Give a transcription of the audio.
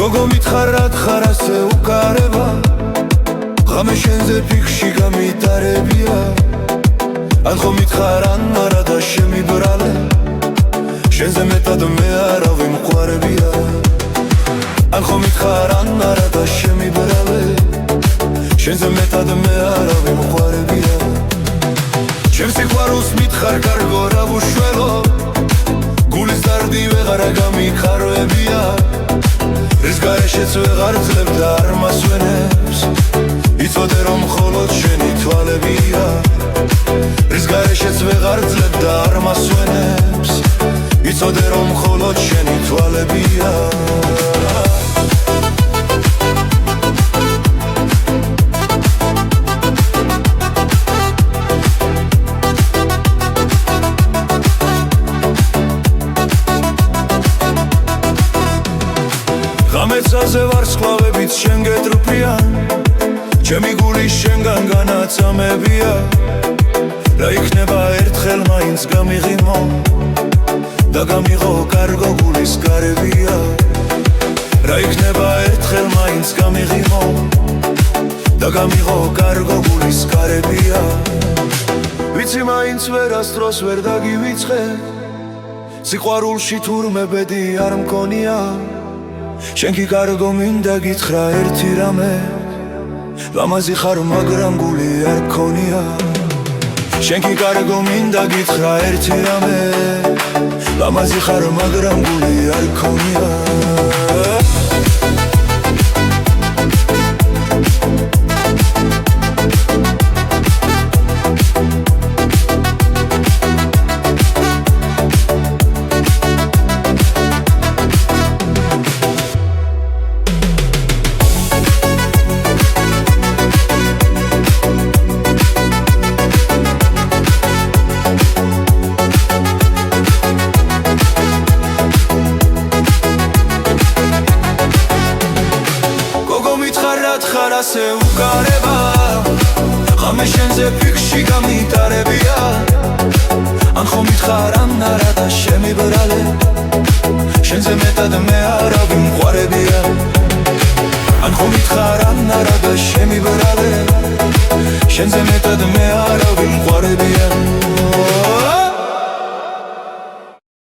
გოგო მითხარად ხარ ასე უკარება ღამე შენზე ფიქში გამიტარებია ან ხომ მითხარ ან არა და შემიბრალე შენზე მეტად მე არავი მყარებია ან ხომ მითხარ ან არა და შემიბრალე შენზე მეტად მე არავი მყარებია ჩემს სიყვარულს მითხარ კარგო რა ვუშველო გულის დარდი ვეღარ გამიხარებია რის გარეშეც ვეღარ ძლებ და არ მასვენებს იცოდე რომ მხოლოდ შენი თვალებია რის გარეშეც ვეღარ ძლებ და არ მასვენებს იცოდე რომ მხოლოდ შენი თვალებია ღამეცაზე ვარ სხლავებით შენ გეტრფიან ჩემი გული შენგან განაწამებია რა იქნება ერთხელ მაინც გამიღიმო და გამიღო კარგო გულის გარებია რა იქნება ერთხელ მაინც გამიღიმო და გამიღო კარგო გულის გარებია ვიცი მაინც ვერასდროს ვერ დაგივიწყე სიყვარულში თურმე ბედი არ მქონია შენ კი კარგო მინდა გითხრა ერთი რამე ლამაზი ხარ მაგრამ გული არ გქონია შენ კი კარგო მინდა გითხრა ერთი რამე ლამაზი ხარ მაგრამ გული არ გქონია ხარ ასე უკარება ღამე შენზე ფიქში გამიტარებია ან ხომ მითხარ ან არა და შემიბრალე შენზე მეტად მე არავი მყარებია ან ხომ მითხარ ან არა და შემიბრალე შენზე მეტად მე არავი